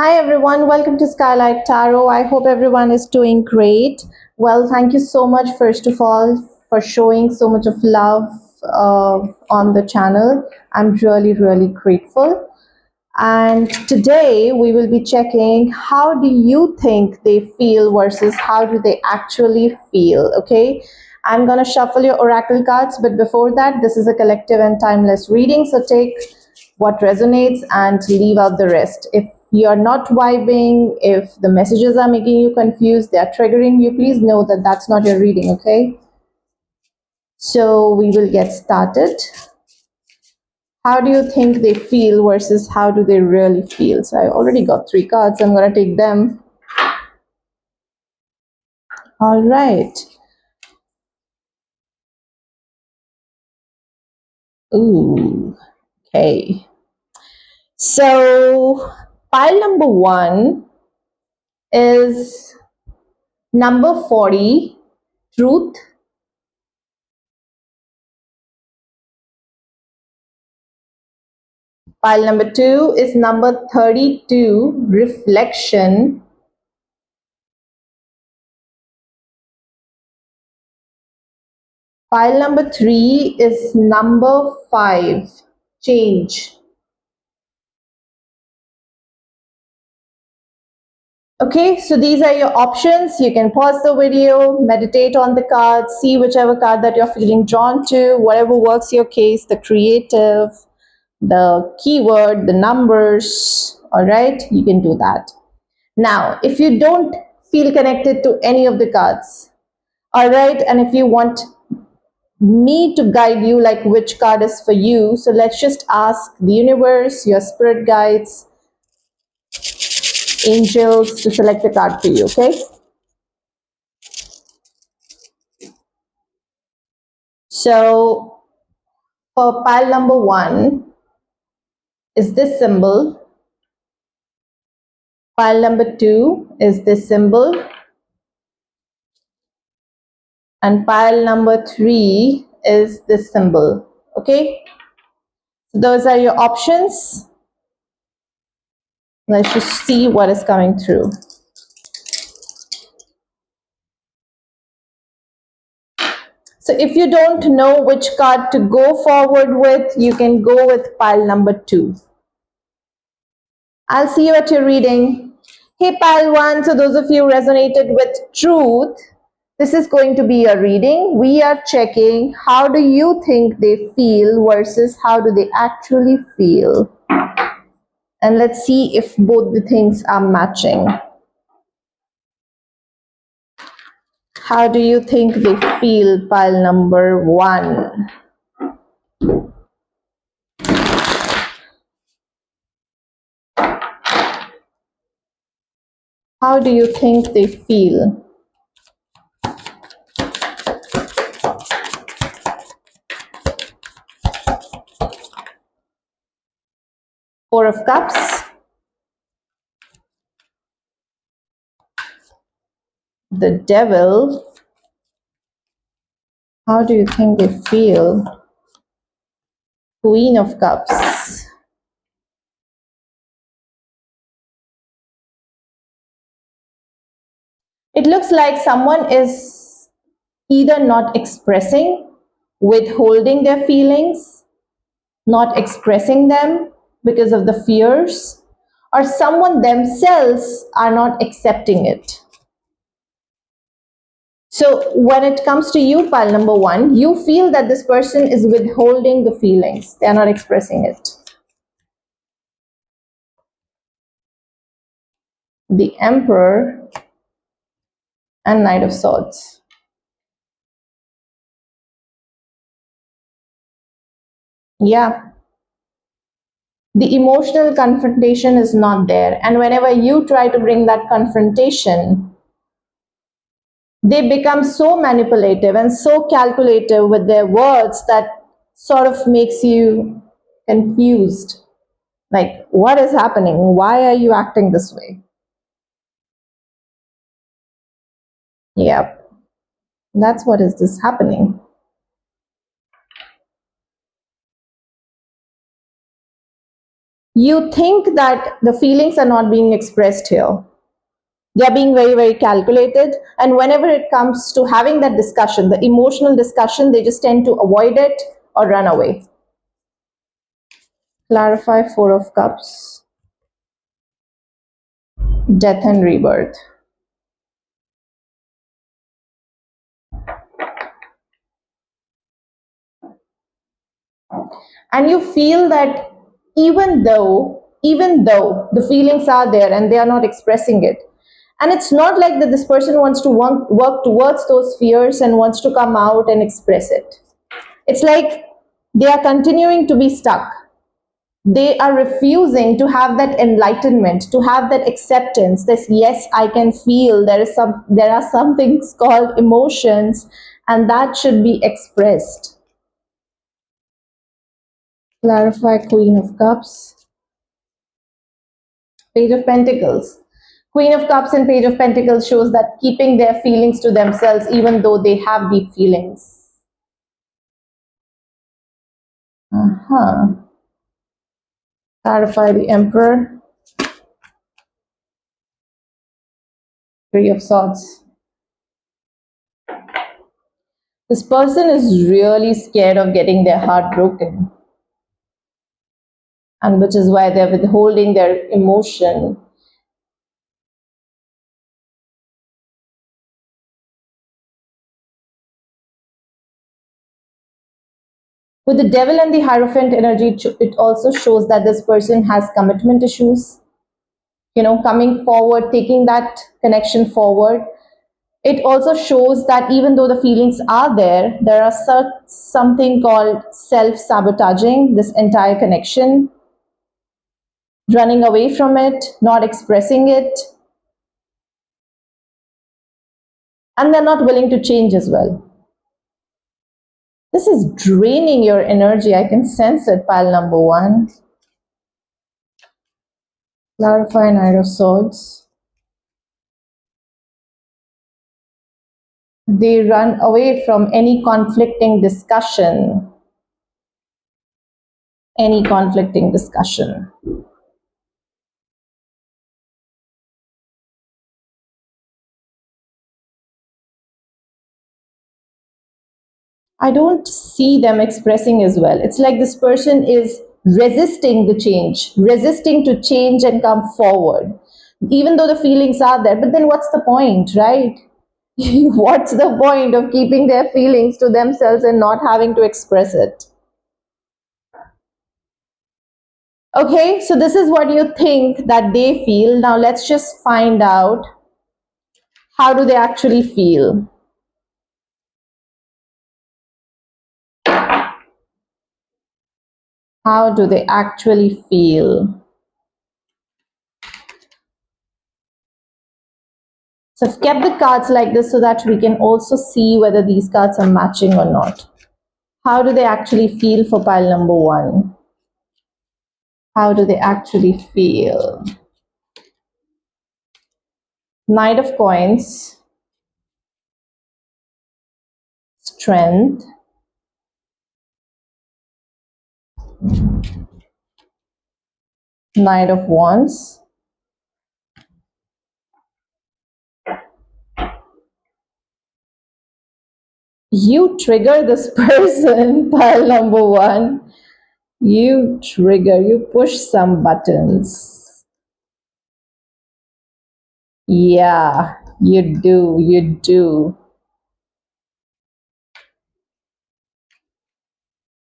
Hi everyone, welcome to Skylight Tarot. I hope everyone is doing great. Well, thank you so much, first of all, for showing so much of love on the channel. I'm really grateful. And today we will be checking how do you think they feel versus how do they actually feel. Okay, I'm gonna shuffle your oracle cards, but before that, this is a collective and timeless reading, so take what resonates and leave out the rest. If you're not vibing, if the messages are making you confused, they're triggering you, please know that that's not your reading. Okay, so we will get started. How do you think they feel versus how do they really feel? So I already got 3 cards. I'm going to take them. All right. Ooh, okay. So pile number 1 is number 40, truth. Pile number 2 is number 32, reflection. Pile number 3 is number 5, change. Okay, so these are your options. You can pause the video, meditate on the cards, see whichever card that you're feeling drawn to, whatever works your case, the creative, the keyword, the numbers. All right, you can do that. Now, if you don't feel connected to any of the cards, all right, and if you want me to guide you like which card is for you, so let's just ask the universe, your spirit guides, angels to select the card for you. Okay, so for pile number 1 is this symbol. Pile number 2 is this symbol. And pile number 3 is this symbol. Okay, so those are your options. Let's just see what is coming through. So if you don't know which card to go forward with, you can go with pile number 2. I'll see you at your reading. Hey pile 1, so those of you resonated with truth, this is going to be a reading. We are checking how do you think they feel versus how do they actually feel. And let's see if both the things are matching. How do you think they feel, pile number 1? How do you think they feel? Four of Cups, the Devil. How do you think they feel? Queen of Cups. It looks like someone is either not expressing, withholding their feelings, not expressing them because of the fears, or someone themselves are not accepting it. So when it comes to you, pile number 1, you feel that this person is withholding the feelings. They are not expressing it. The Emperor and Knight of Swords. Yeah. The emotional confrontation is not there. And whenever you try to bring that confrontation, they become so manipulative and so calculative with their words that sort of makes you confused. Like, what is happening? Why are you acting this way? Yep. That's what is this happening. You think that the feelings are not being expressed here. They are being very, very calculated. And whenever it comes to having that discussion, the emotional discussion, they just tend to avoid it or run away. Clarify, Four of Cups, death and rebirth. And you feel that even though the feelings are there and they are not expressing it, and it's not like that this person wants to work towards those fears and wants to come out and express it. It's like they are continuing to be stuck. They are refusing to have that enlightenment, to have that acceptance, this yes, I can feel, there are some things called emotions, and that should be expressed. Clarify, Queen of Cups, Page of Pentacles. Queen of Cups and Page of Pentacles shows that keeping their feelings to themselves even though they have deep feelings. Clarify, the Emperor, Three of Swords. This person is really scared of getting their heart broken, and which is why they're withholding their emotion. With the Devil and the Hierophant energy, it also shows that this person has commitment issues, coming forward, taking that connection forward. It also shows that even though the feelings are there, there are something called self-sabotaging this entire connection, running away from it, not expressing it, and they're not willing to change as well. This is draining your energy. I can sense it, pile number one. Clarify, Knight of Swords. They run away from any conflicting discussion. Any conflicting discussion. I don't see them expressing as well. It's like this person is resisting the change, resisting to change and come forward, even though the feelings are there. But then what's the point, right? What's the point of keeping their feelings to themselves and not having to express it? Okay, so this is what you think that they feel. Now let's just find out, how do they actually feel? How do they actually feel? So I've kept the cards like this so that we can also see whether these cards are matching or not. How do they actually feel for pile number one? How do they actually feel? Knight of Coins, Strength, Knight of Wands, you trigger this person, pile number one. You trigger, you push some buttons. Yeah, you do, you do.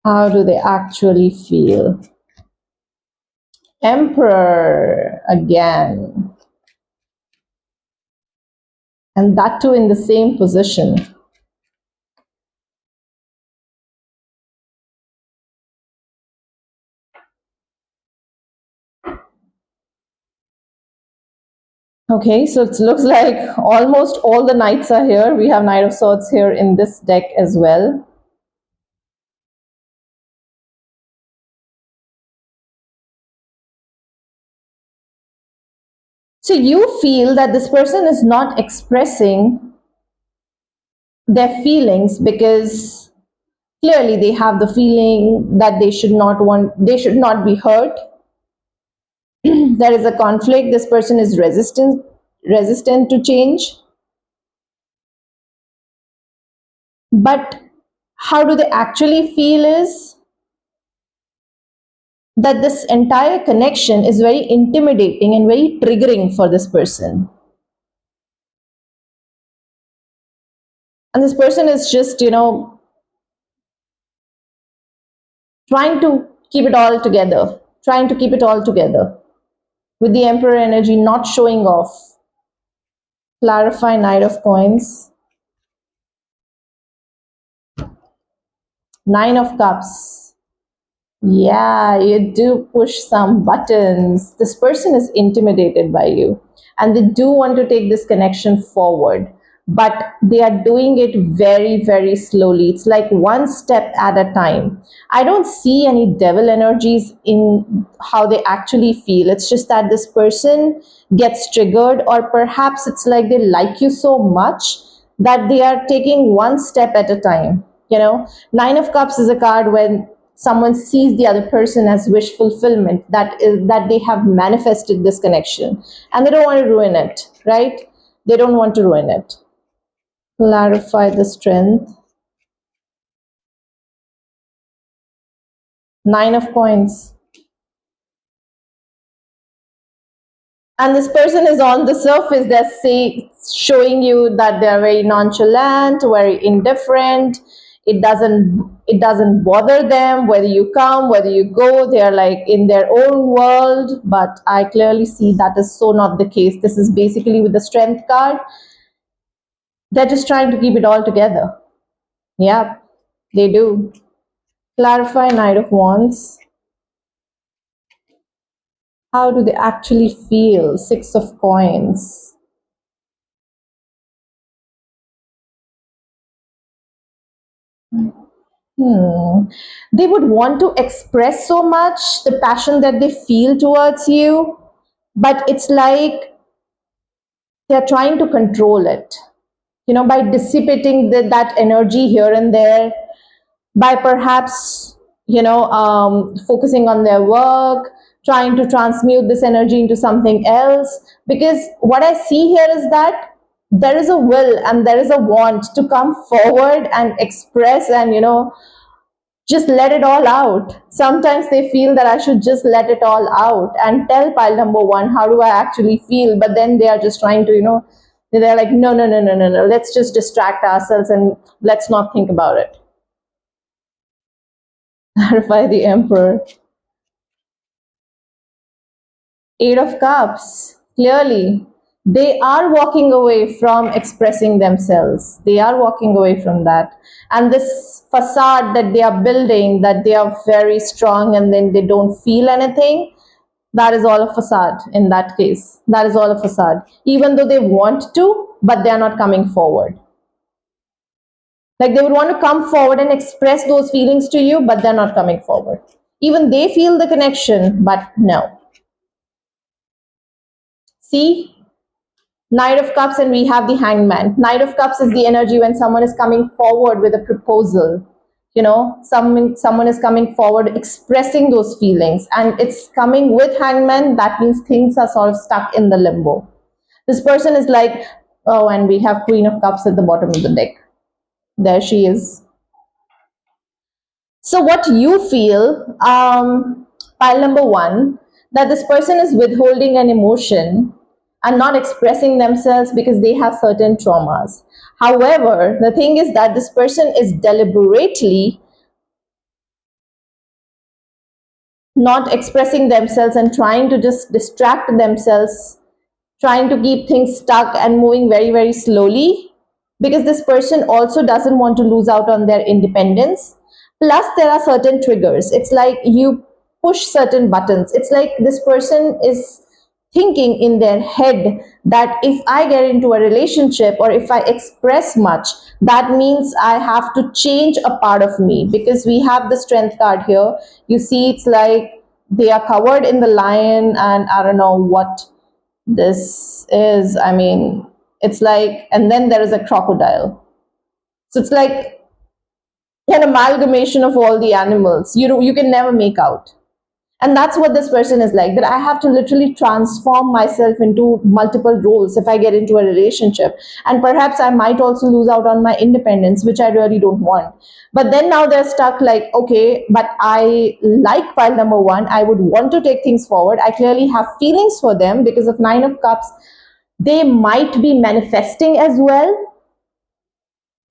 How do they actually feel? Emperor again. And that too in the same position. Okay, so it looks like almost all the knights are here. We have Knight of Swords here in this deck as well. So you feel that this person is not expressing their feelings because clearly they have the feeling that they should not be hurt. There is a conflict. This person is resistant to change. But how do they actually feel is that this entire connection is very intimidating and very triggering for this person. And this person is just, trying to keep it all together, trying to keep it all together with the Emperor energy not showing off. Clarify Knight of Coins. Nine of Cups. Yeah, you do push some buttons. This person is intimidated by you and they do want to take this connection forward, but they are doing it very, very slowly. It's like one step at a time. I don't see any devil energies in how they actually feel. It's just that this person gets triggered, or perhaps it's like they like you so much that they are taking one step at a time. Nine of Cups is a card when someone sees the other person as wish fulfillment, that is that they have manifested this connection and they don't want to ruin it, right? They don't want to ruin it. Clarify the Strength. Nine of Coins. And this person is on the surface, showing you that they're very nonchalant, very indifferent. It doesn't bother them whether you come, whether you go. They are like in their own world. But I clearly see that is so not the case. This is basically with the Strength card. They're just trying to keep it all together. Yeah, they do. Clarify Knight of Wands. How do they actually feel? Six of Coins. They would want to express so much the passion that they feel towards you, but it's like they're trying to control it, by dissipating that energy here and there, by perhaps, focusing on their work, trying to transmute this energy into something else. Because what I see here is that there is a will and there is a want to come forward and express and, just let it all out. Sometimes they feel that I should just let it all out and tell pile number one, how do I actually feel? But then they are just trying to, they're like, no, no, no, no, no, no. Let's just distract ourselves and let's not think about it. Clarify the Emperor. Eight of Cups. Clearly, they are walking away from expressing themselves. They are walking away from that. And this facade that they are building, that they are very strong and then they don't feel anything, that is all a facade in that case. That is all a facade. Even though they want to, but they are not coming forward. Like they would want to come forward and express those feelings to you, but they're not coming forward. Even they feel the connection, but no. See? Knight of Cups, and we have the Hangman. Knight of Cups is the energy when someone is coming forward with a proposal. Someone is coming forward expressing those feelings, and it's coming with Hangman. That means things are sort of stuck in the limbo. This person is like, oh, and we have Queen of Cups at the bottom of the deck. There she is. So what you feel, pile number one, that this person is withholding an emotion and not expressing themselves because they have certain traumas. However, the thing is that this person is deliberately not expressing themselves and trying to just distract themselves, trying to keep things stuck and moving very, very slowly, because this person also doesn't want to lose out on their independence. Plus, there are certain triggers. It's like you push certain buttons. It's like this person is thinking in their head that if I get into a relationship or if I express much, that means I have to change a part of me, because we have the Strength card here. You see, it's like they are covered in the lion, and I don't know what this is. I mean, it's like, and then there is a crocodile. So it's like an amalgamation of all the animals. You can never make out. And that's what this person is like, that I have to literally transform myself into multiple roles if I get into a relationship. And perhaps I might also lose out on my independence, which I really don't want. But then now they're stuck like, okay, but I like pile number one. I would want to take things forward. I clearly have feelings for them because of Nine of Cups. They might be manifesting as well,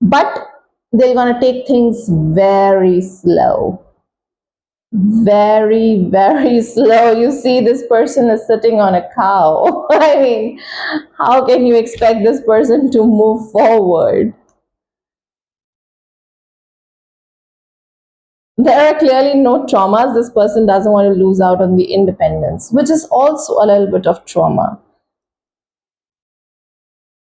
but they're going to take things very slow, very slow. You see, this person is sitting on a cow. I mean, how can you expect this person to move forward? There are clearly no traumas. This person doesn't want to lose out on the independence, which is also a little bit of trauma.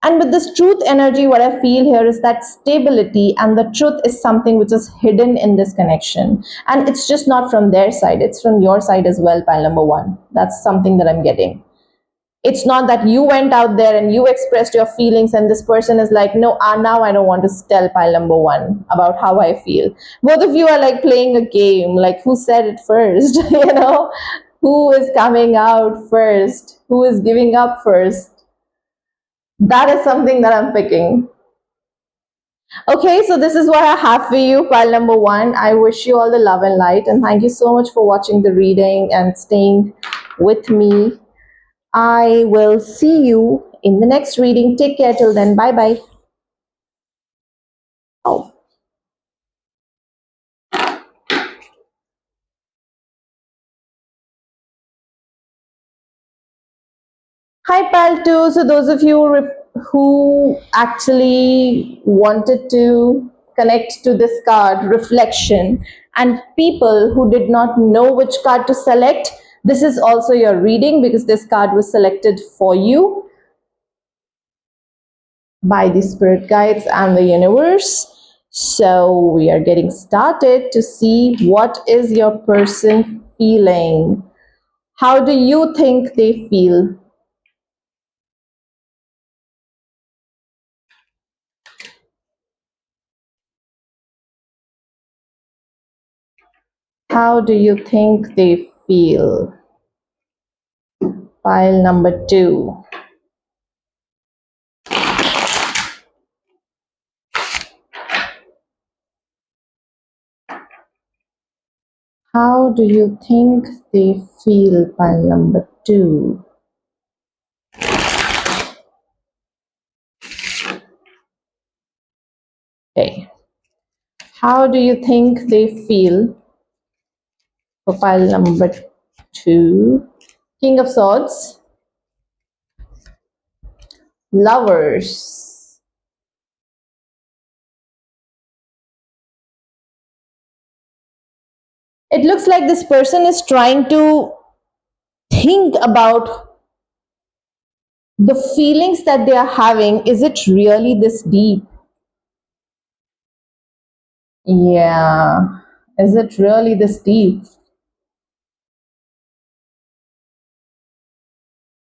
And with this truth energy, what I feel here is that stability and the truth is something which is hidden in this connection. And it's just not from their side, it's from your side as well, pile number one. That's something that I'm getting. It's not that you went out there and you expressed your feelings and this person is like, no, now I don't want to tell pile number one about how I feel. Both of you are like playing a game, like who said it first, who is coming out first, who is giving up first. That is something that I'm picking. Okay, so this is what I have for you, pile number one. I wish you all the love and light, and thank you so much for watching the reading and staying with me. I will see you in the next reading. Take care till then. Bye bye. Oh. Hi, pal 2. So, those of you who actually wanted to connect to this card, reflection, and people who did not know which card to select, this is also your reading because this card was selected for you by the spirit guides and the universe. So we are getting started to see what is your person feeling. How do you think they feel? How do you think they feel? Pile number 2. How do you think they feel? Pile number 2. Okay. How do you think they feel? For pile number 2. King of Swords. Lovers. It looks like this person is trying to think about the feelings that they are having. Is it really this deep? Yeah. Is it really this deep?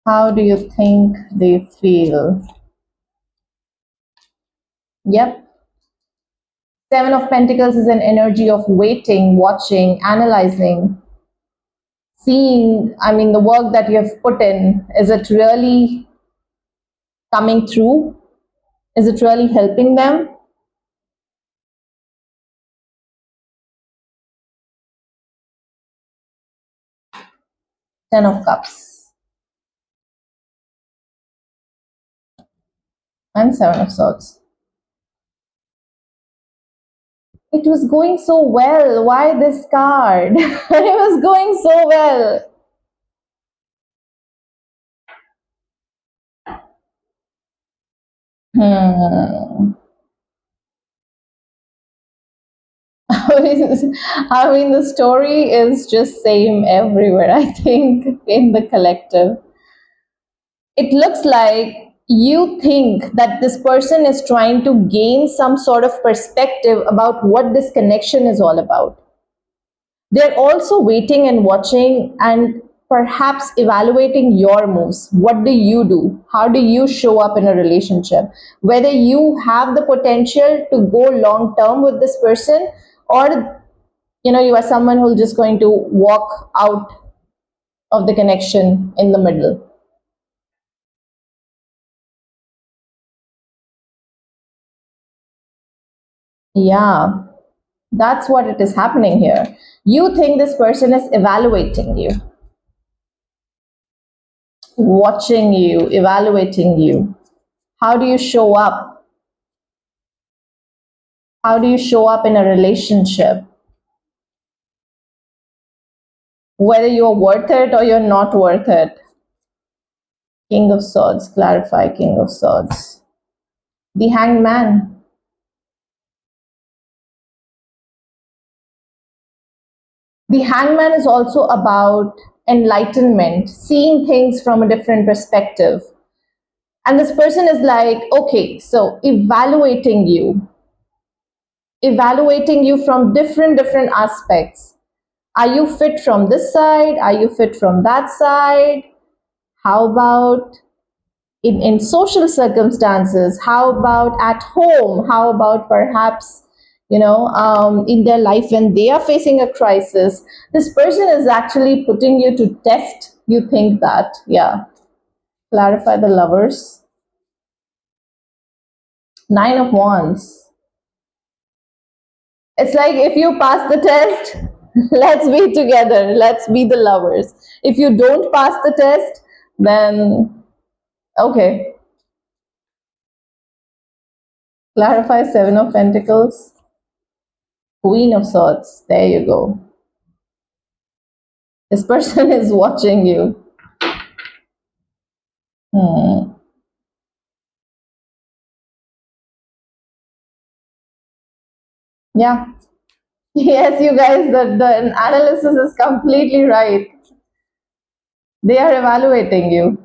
How do you think they feel? Yep. Seven of Pentacles is an energy of waiting, watching, analyzing, seeing, I mean, the work that you have put in. Is it really coming through? Is it really helping them? Ten of Cups and Seven of Swords. It was going so well. Why this card? It was going so well. Hmm. I mean, the story is just same everywhere, I think, in the collective. It looks like you think that this person is trying to gain some sort of perspective about what this connection is all about. They're also waiting and watching and perhaps evaluating your moves. What do you do? How do you show up in a relationship? Whether you have the potential to go long term with this person, or You are someone who's just going to walk out of the connection in the middle. Yeah, that's what it is happening here. You think this person is evaluating you, watching you, evaluating you. How do you show up? How do you show up in a relationship? Whether you're worth it or you're not worth it. King of Swords, clarify, King of Swords. The Hanged Man. The Hangman is also about enlightenment, seeing things from a different perspective. And this person is like, okay, so evaluating you from different aspects. Are you fit from this side? Are you fit from that side? How about in social circumstances? How about at home? How about perhaps, in their life when they are facing a crisis? This person is actually putting you to test. You think that, yeah. Clarify the Lovers. Nine of Wands. It's like if you pass the test, let's be together. Let's be the lovers. If you don't pass the test, then okay. Clarify Seven of Pentacles. Queen of Swords. There you go. This person is watching you. Hmm. Yeah. Yes, you guys, the analysis is completely right. They are evaluating you.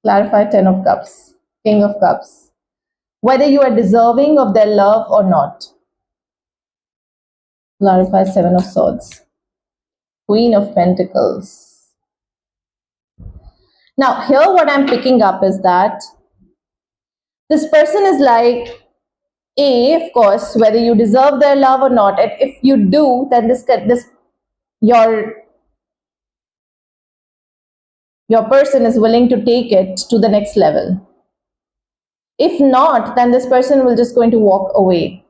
Clarify Ten of Cups. King of Cups. Whether you are deserving of their love or not. Clarify Seven of Swords. Queen of Pentacles. Now, here what I'm picking up is that this person is like, of course, whether you deserve their love or not. And if you do, then this your your person is willing to take it to the next level. If not, then this person will just going to walk away,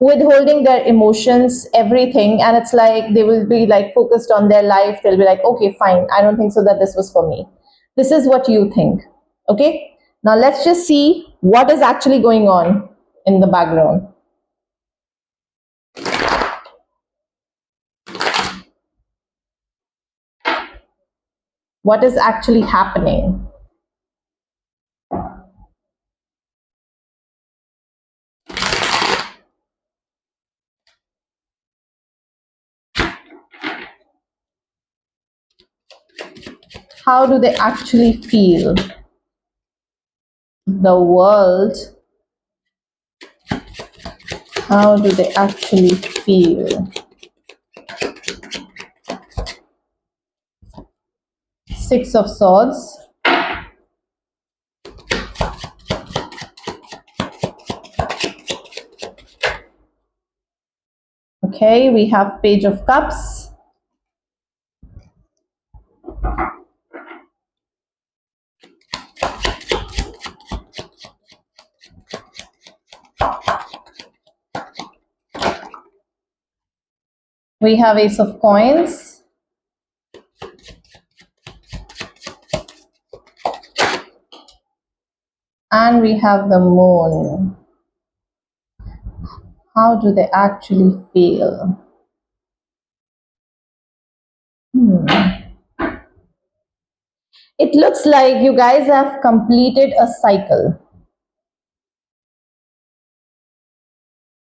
withholding their emotions, everything, and it's like they will be like focused on their life. They'll be like, okay, fine, I don't think so that this was for me. This is what you think. Okay, now let's just see what is actually going on in the background. What is actually happening? How do they actually feel? The world. How do they actually feel? Six of Swords. Okay, we have Page of Cups. We have Ace of Coins. And we have the Moon. How do they actually feel? It looks like you guys have completed a cycle.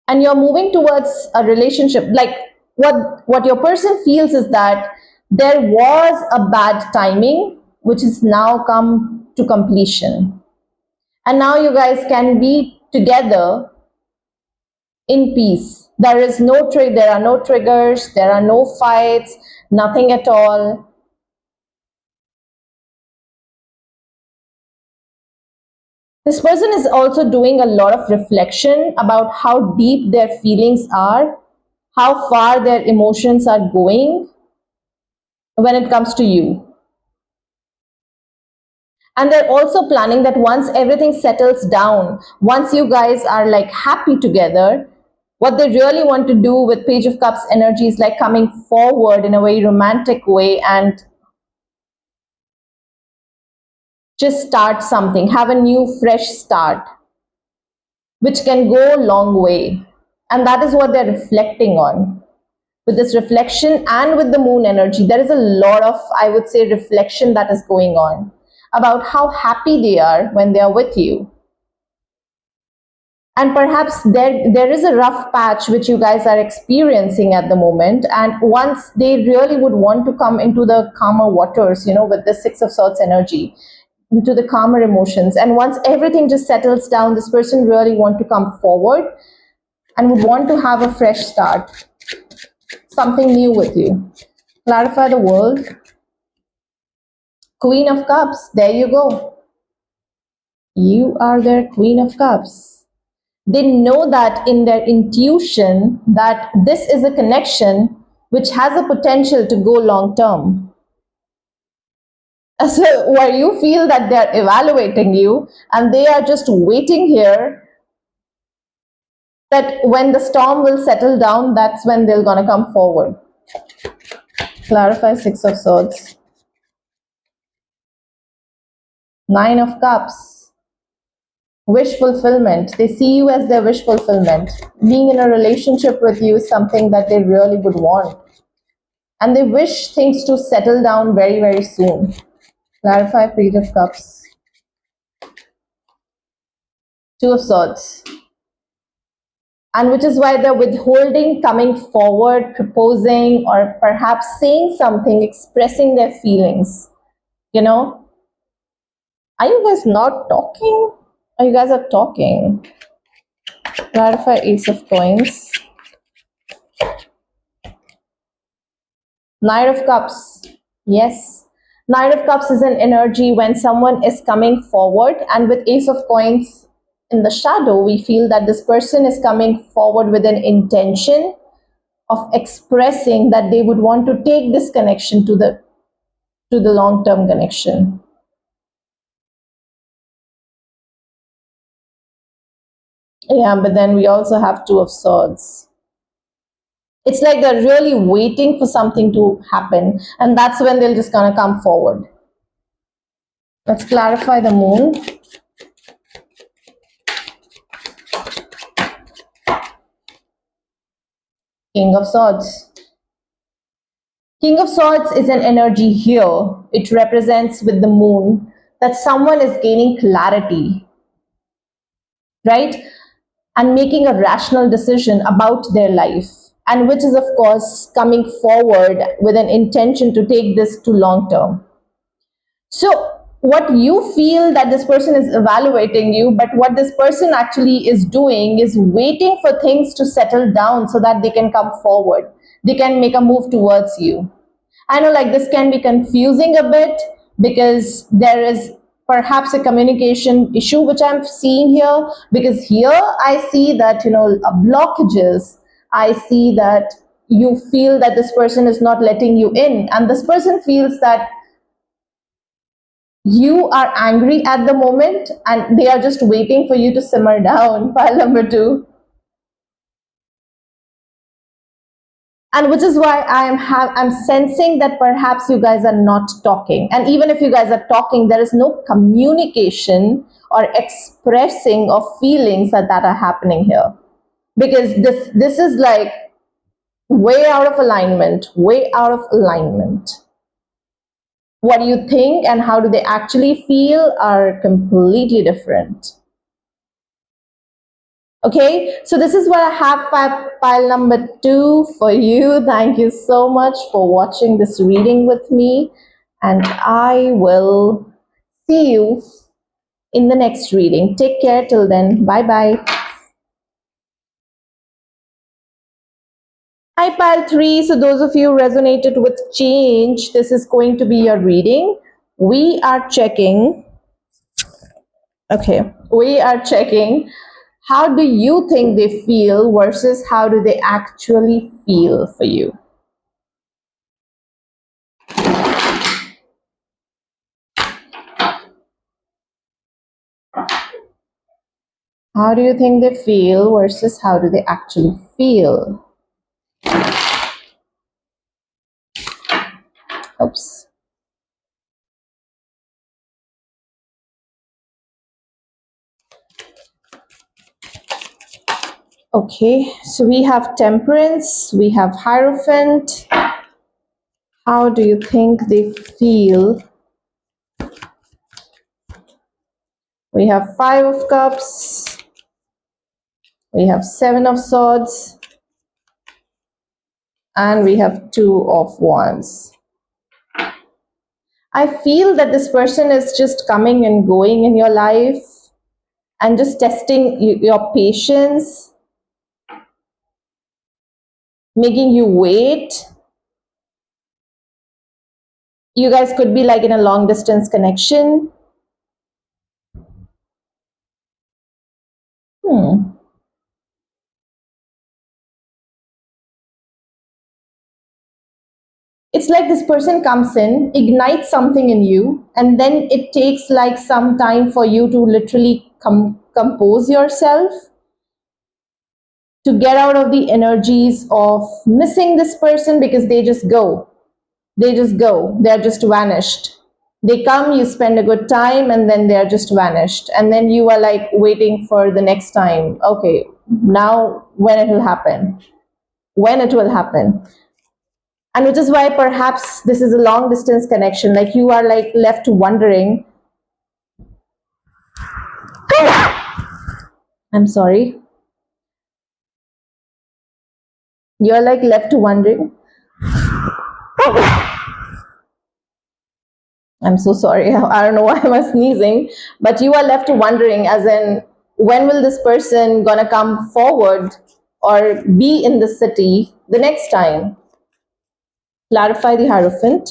And you're moving towards a relationship. Like what your person feels is that there was a bad timing, which has now come to completion. And now you guys can be together in peace. There are no triggers, there are no fights, nothing at all. This person is also doing a lot of reflection about how deep their feelings are, how far their emotions are going when it comes to you. And they're also planning that once everything settles down, once you guys are like happy together, what they really want to do with Page of Cups energy is like coming forward in a very romantic way and just start something, have a new fresh start, which can go a long way. And that is what they're reflecting on. With this reflection and with the moon energy, there is a lot of, I would say, reflection that is going on about how happy they are when they are with you. And perhaps there is a rough patch which you guys are experiencing at the moment, and once they really would want to come into the calmer waters, with the Six of Swords energy, into the calmer emotions, and once everything just settles down, this person really want to come forward and would want to have a fresh start, something new with you. Clarify the world. Queen of Cups, there you go. You are their Queen of Cups. They know that in their intuition that this is a connection which has a potential to go long term. So where you feel that they're evaluating you and they are just waiting here, that when the storm will settle down, that's when they're gonna come forward. Clarify Six of Swords. Nine of Cups. Wish fulfillment. They see you as their wish fulfillment. Being in a relationship with you is something that they really would want. And they wish things to settle down very, very soon. Clarify Page of Cups. Two of Swords. And which is why they're withholding coming forward, proposing, or perhaps saying something, expressing their feelings. Are you guys not talking? Or you guys are talking? Clarify Ace of Coins. Knight of Cups. Yes. Knight of Cups is an energy when someone is coming forward, and with Ace of Coins in the shadow, we feel that this person is coming forward with an intention of expressing that they would want to take this connection to the long-term connection. Yeah, but then we also have Two of Swords. It's like they're really waiting for something to happen, and that's when they're just gonna come forward. Let's clarify the moon. King of Swords. King of Swords is an energy here. It represents with the moon that someone is gaining clarity, right? And making a rational decision about their life, and which is of course coming forward with an intention to take this to long term. So what you feel that this person is evaluating you, but what this person actually is doing is waiting for things to settle down so that they can come forward, they can make a move towards you. I know like this can be confusing a bit because there is perhaps a communication issue which I'm seeing here, because here I see that blockages. I see that you feel that this person is not letting you in, and this person feels that you are angry at the moment and they are just waiting for you to simmer down. Pile number 2. And which is why I'm sensing that perhaps you guys are not talking, and even if you guys are talking, there is no communication or expressing of feelings that are happening here, because this is like way out of alignment, what do you think and how do they actually feel are completely different. Okay, so this is what I have pile number 2 for you. Thank you so much for watching this reading with me, and I will see you in the next reading. Take care till then. Bye bye. Hi pile 3. So those of you resonated with change, this is going to be your reading. We are checking How do you think they feel versus how do they actually feel for you? How do you think they feel versus how do they actually feel? Oops. Okay, so we have Temperance, we have Hierophant. How do you think they feel? We have Five of Cups, we have Seven of Swords, and we have Two of Wands. I feel that this person is just coming and going in your life and just testing your patience, making you wait. You guys could be like in a long distance connection. Hmm. It's like this person comes in, ignites something in you, and then it takes like some time for you to literally compose yourself, to get out of the energies of missing this person, because they just go. They just go. They're just vanished. They come, you spend a good time, and then they're just vanished. And then you are like waiting for the next time. Okay, now when it will happen? When it will happen? And which is why perhaps this is a long distance connection. Like you are like left wondering. I'm sorry. You're like left wondering. I'm so sorry. I don't know why I was sneezing, but you are left wondering, as in, when will this person gonna come forward or be in the city the next time? Clarify the Hierophant.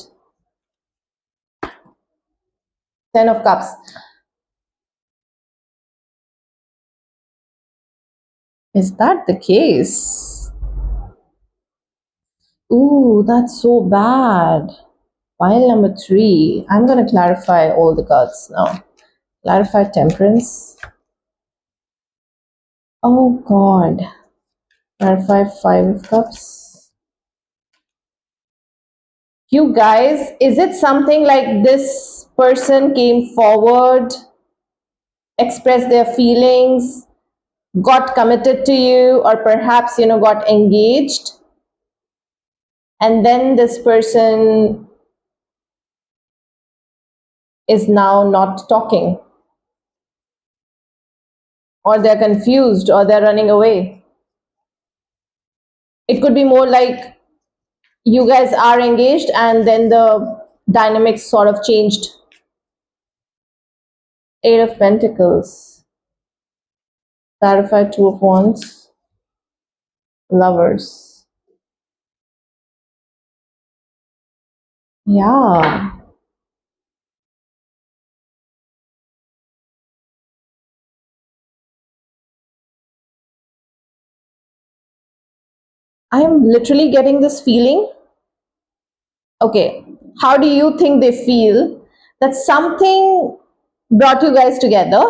Ten of Cups. Is that the case? Ooh, that's so bad. Pile number three. I'm gonna clarify all the cards now. Clarify Temperance. Oh God. Clarify Five of Cups. You guys, is it something like this person came forward, expressed their feelings, got committed to you, or perhaps, got engaged, and then this person is now not talking, or they're confused, or they're running away? It could be more like you guys are engaged and then the dynamics sort of changed. Eight of Pentacles. Clarify Two of Wands. Lovers. Yeah. I am literally getting this feeling. Okay, how do you think they feel that something brought you guys together?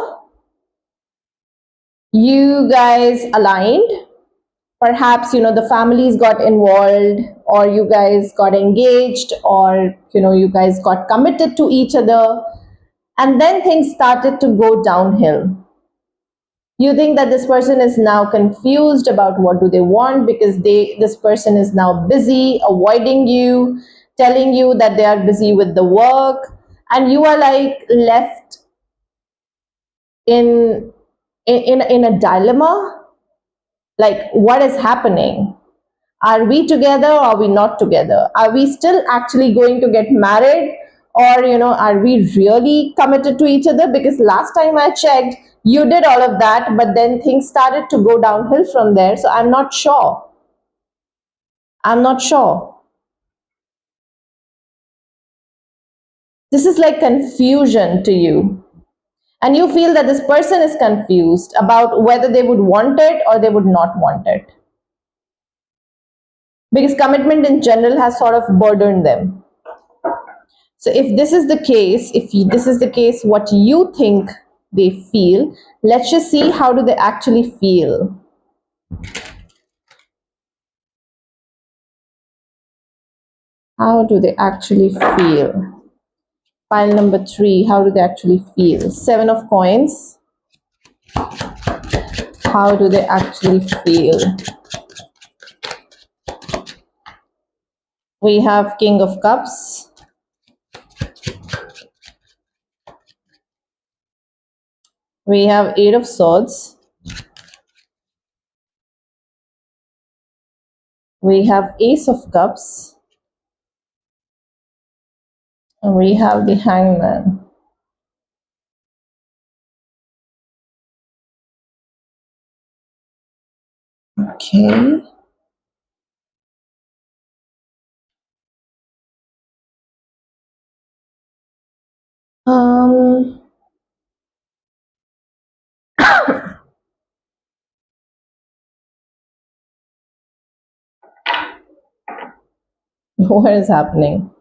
You guys aligned. Perhaps, the families got involved, or you guys got engaged, or, you guys got committed to each other. And then things started to go downhill. You think that this person is now confused about what do they want, because this person is now busy avoiding you, telling you that they are busy with the work, and you are like left in a dilemma, like what is happening? Are we together or are we not together? Are we still actually going to get married, or are we really committed to each other? Because last time I checked, you did all of that, but then things started to go downhill from there. So I'm not sure. I'm not sure. This is like confusion to you. And you feel that this person is confused about whether they would want it or they would not want it. Because commitment in general has sort of burdened them. So if this is the case, this is the case, what you think they feel, let's just see how do they actually feel. How do they actually feel? Pile number 3, how do they actually feel? 7 of coins. How do they actually feel? We have King of Cups. We have 8 of Swords. We have Ace of Cups. And we have the Hangman. Okay. What is happening?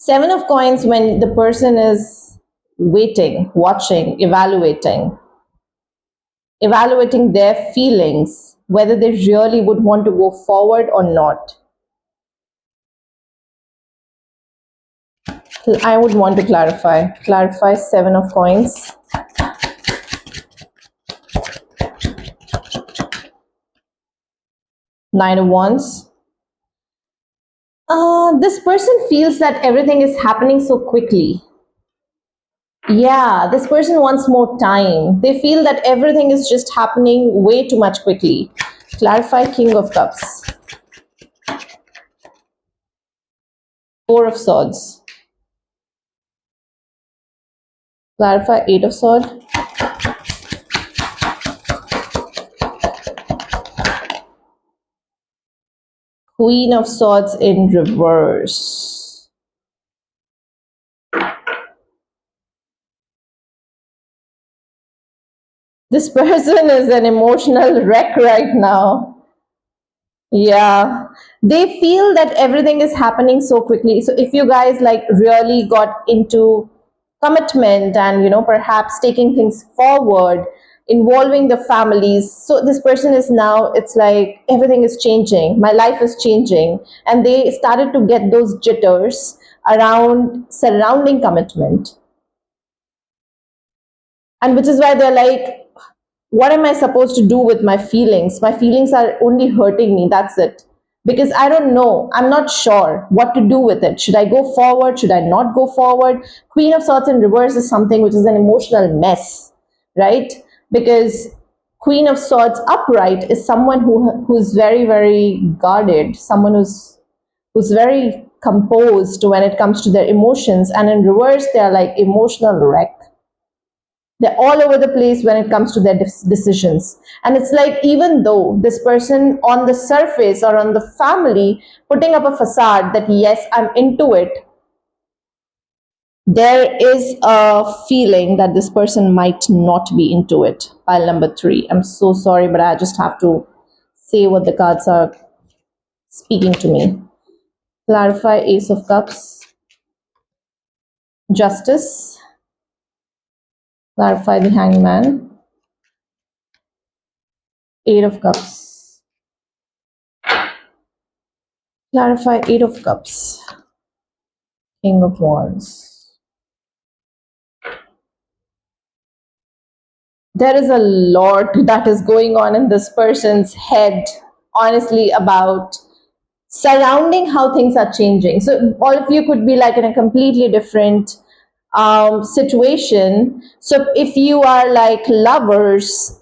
7 of coins, when the person is waiting, watching, evaluating their feelings, whether they really would want to go forward or not. I would want to clarify 7 of coins. Nine of Wands. This person feels that everything is happening so quickly. Yeah, this person wants more time. They feel that everything is just happening way too much quickly. Clarify King of Cups. 4 of Swords. Clarify 8 of Swords. Queen of Swords in reverse. This person is an emotional wreck right now. Yeah, they feel that everything is happening so quickly. So if you guys like really got into commitment and perhaps taking things forward, involving the families, so this person is now, it's like everything is changing, my life is changing, and they started to get those jitters around surrounding commitment, and which is why they're like, what am I supposed to do with my feelings? My feelings are only hurting me. That's it. Because I don't know. I'm not sure what to do with it. Should I go forward? Should I not go forward? Queen of Swords in reverse is something which is an emotional mess, right? Because Queen of Swords upright is someone who's very, very guarded, someone who's very composed when it comes to their emotions, and in reverse they're like emotional wreck. They're all over the place when it comes to their decisions. And it's like, even though this person on the surface or on the family putting up a facade that yes, I'm into it, there is a feeling that this person might not be into it. Pile number 3. I'm so sorry, but I just have to say what the cards are speaking to me. Clarify Ace of Cups. Justice. Clarify the Hangman. 8 of Cups. Clarify 8 of Cups. King of Wands. There is a lot that is going on in this person's head, honestly, about surrounding how things are changing. So all of you could be like in a completely different situation. So if you are like lovers,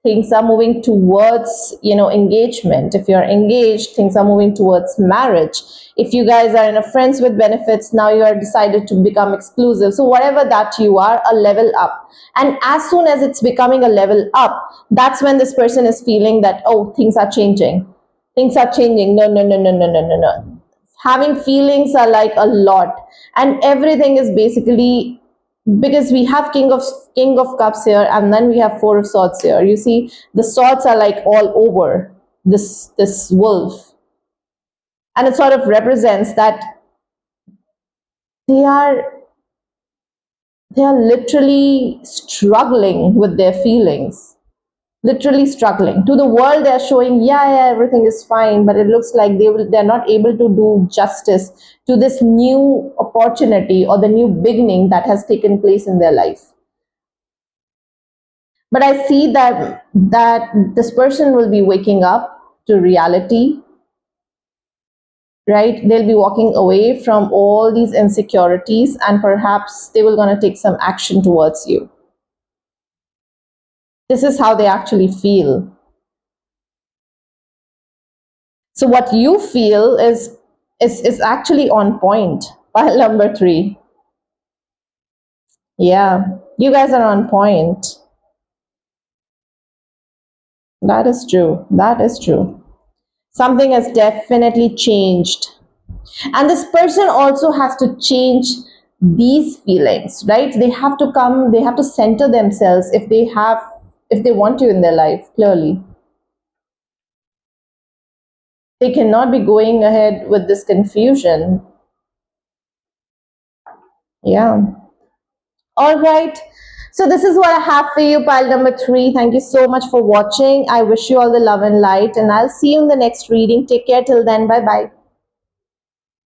things are moving towards engagement. If you're engaged, things are moving towards marriage. If you guys are in a friends with benefits, now you are decided to become exclusive. So whatever that you are, a level up. And as soon as it's becoming a level up, that's when this person is feeling that, oh, things are changing, no, no, no, no, no, no, no, no. Having feelings are like a lot, and everything is basically because we have king of cups here, and then we have four of swords here. You see, the swords are like all over this wolf, and it sort of represents that they are they are literally struggling with their feelings, literally struggling. To the world they're showing, yeah, everything is fine, but it looks like they're not able to do justice to this new opportunity or the new beginning that has taken place in their life. But I see that this person will be waking up to reality, right? They'll be walking away from all these insecurities, and perhaps they will going to take some action towards you. This is how they actually feel. So what you feel is actually on point. Pile number 3. Yeah, you guys are on point. That is true. That is true. Something has definitely changed. And this person also has to change these feelings, right? They have to come, they have to center themselves if they want to in their life, clearly. They cannot be going ahead with this confusion. Yeah. All right. So this is what I have for you, pile number 3. Thank you so much for watching. I wish you all the love and light, and I'll see you in the next reading. Take care till then. Bye bye.